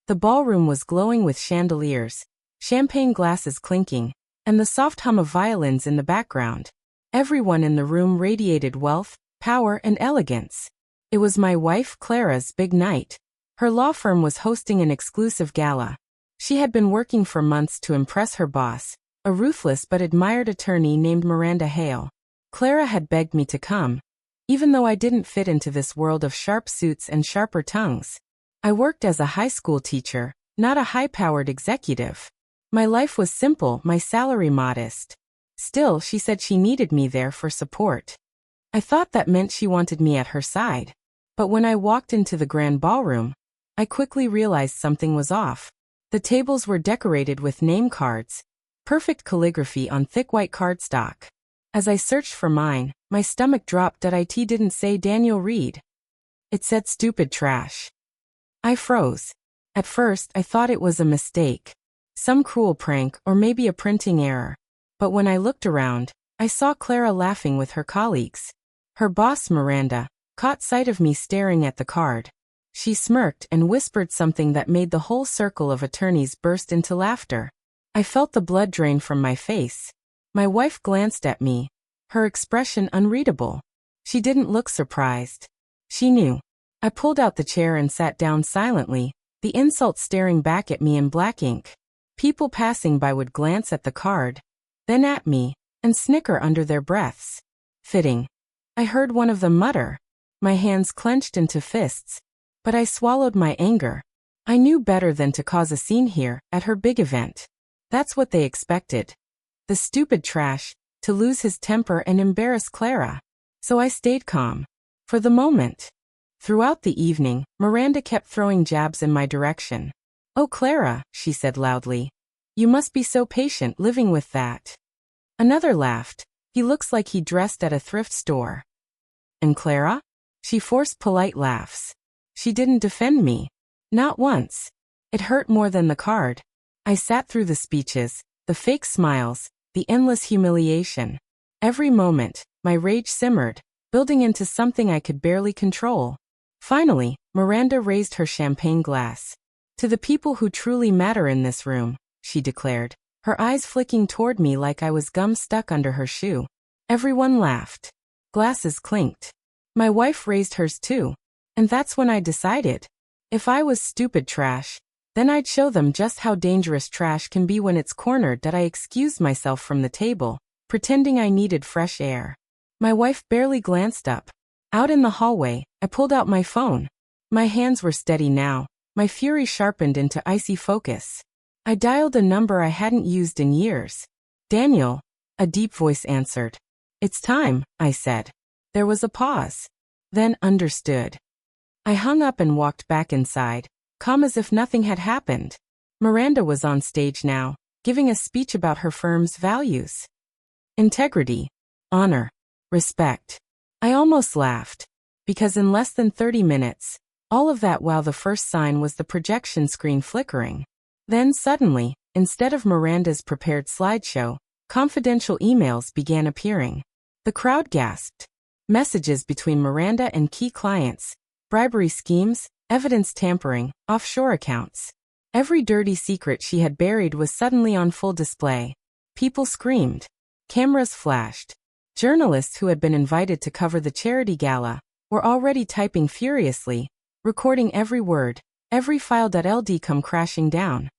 The ballroom was glowing with chandeliers, champagne glasses clinking, and the soft hum of violins in the background. Everyone in the room radiated wealth, power, and elegance. It was my wife Clara's big night. Her law firm was hosting an exclusive gala. She had been working for months to impress her boss, a ruthless but admired attorney named Miranda Hale. Clara had begged me to come, even though I didn't fit into this world of sharp suits and sharper tongues. I worked as a high school teacher, not a high-powered executive. My life was simple, my salary modest. Still, she said she needed me there for support. I thought that meant she wanted me at her side. But when I walked into the grand ballroom, I quickly realized something was off. The tables were decorated with name cards, perfect calligraphy on thick white cardstock. As I searched for mine, my stomach dropped that it didn't say Daniel Reed. It said stupid trash. I froze. At first, I thought it was a mistake. Some cruel prank or maybe a printing error. But when I looked around, I saw Clara laughing with her colleagues. Her boss, Miranda, caught sight of me staring at the card. She smirked and whispered something that made the whole circle of attorneys burst into laughter. I felt the blood drain from my face. My wife glanced at me, her expression unreadable. She didn't look surprised. She knew. I pulled out the chair and sat down silently, the insult staring back at me in black ink. People passing by would glance at the card, then at me, and snicker under their breaths. Fitting. I heard one of them mutter. My hands clenched into fists, but I swallowed my anger. I knew better than to cause a scene here, at her big event. That's what they expected. The stupid trash, to lose his temper and embarrass Clara. So I stayed calm. For the moment. Throughout the evening, Miranda kept throwing jabs in my direction. "Oh, Clara," she said loudly. "You must be so patient living with that." Another laughed. "He looks like he dressed at a thrift store." And Clara? She forced polite laughs. She didn't defend me. Not once. It hurt more than the card. I sat through the speeches, the fake smiles, the endless humiliation. Every moment, my rage simmered, building into something I could barely control. Finally, Miranda raised her champagne glass. "To the people who truly matter in this room," she declared, her eyes flicking toward me like I was gum stuck under her shoe. Everyone laughed. Glasses clinked. My wife raised hers too. And that's when I decided. If I was stupid trash, then I'd show them just how dangerous trash can be when it's cornered. That I excused myself from the table, pretending I needed fresh air. My wife barely glanced up. Out in the hallway, I pulled out my phone. My hands were steady now, my fury sharpened into icy focus. I dialed a number I hadn't used in years. "Daniel," a deep voice answered. "It's time," I said. There was a pause. Then understood. I hung up and walked back inside, calm as if nothing had happened. Miranda was on stage now, giving a speech about her firm's values. Integrity, honor, respect. I almost laughed, because in less than 30 minutes, all of that while the first sign was the projection screen flickering. Then suddenly, instead of Miranda's prepared slideshow, confidential emails began appearing. The crowd gasped. Messages between Miranda and key clients, bribery schemes, evidence tampering, offshore accounts. Every dirty secret she had buried was suddenly on full display. People screamed. Cameras flashed. Journalists who had been invited to cover the charity gala were already typing furiously, recording every word, every file. LD come crashing down.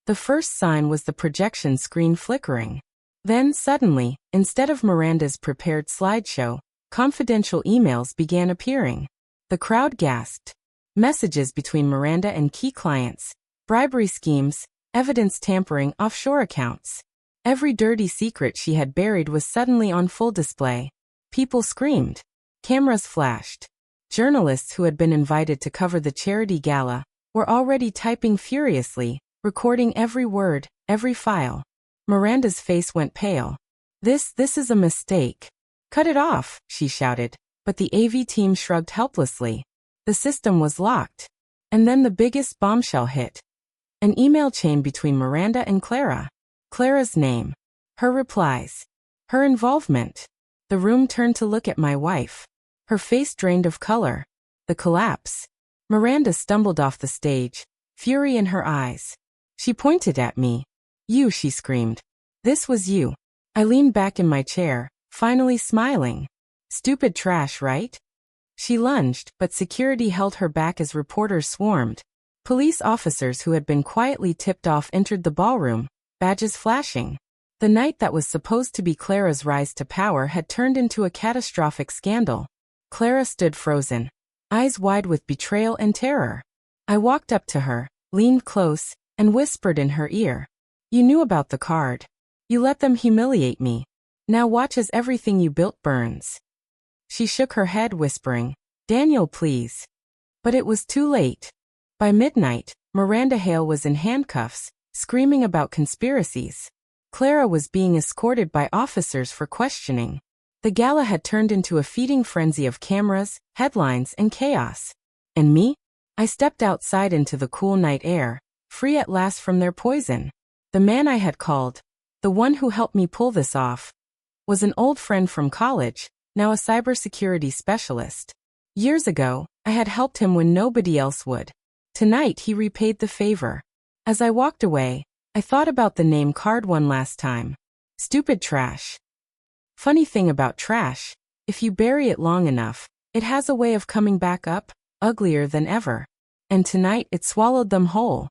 The first sign was the projection screen flickering. Then suddenly, instead of Miranda's prepared slideshow, confidential emails began appearing. The crowd gasped. Messages between Miranda and key clients, bribery schemes, evidence tampering, offshore accounts. Every dirty secret she had buried was suddenly on full display. People screamed. Cameras flashed. Journalists who had been invited to cover the charity gala were already typing furiously, recording every word, every file. Miranda's face went pale. This is a mistake. "Cut it off," she shouted, but the AV team shrugged helplessly. The system was locked. And then the biggest bombshell hit. An email chain between Miranda and Clara. Clara's name. Her replies. Her involvement. The room turned to look at my wife. Her face drained of color. The collapse. Miranda stumbled off the stage, fury in her eyes. She pointed at me. You, she screamed. This was you. I leaned back in my chair, finally smiling. Stupid trash, right? She lunged, but security held her back as reporters swarmed. Police officers who had been quietly tipped off entered the ballroom, badges flashing. The night that was supposed to be Clara's rise to power had turned into a catastrophic scandal. Clara stood frozen, eyes wide with betrayal and terror. I walked up to her, leaned close, and whispered in her ear. You knew about the card. You let them humiliate me. Now watch as everything you built burns. She shook her head, whispering, Daniel, please. But it was too late. By midnight, Miranda Hale was in handcuffs, screaming about conspiracies. Clara was being escorted by officers for questioning. The gala had turned into a feeding frenzy of cameras, headlines, and chaos. And me? I stepped outside into the cool night air, free at last from their poison. The man I had called, the one who helped me pull this off, was an old friend from college, now a cybersecurity specialist. Years ago, I had helped him when nobody else would. Tonight he repaid the favor. As I walked away, I thought about the name card one last time. Stupid trash. Funny thing about trash, if you bury it long enough, it has a way of coming back up, uglier than ever. And tonight it swallowed them whole.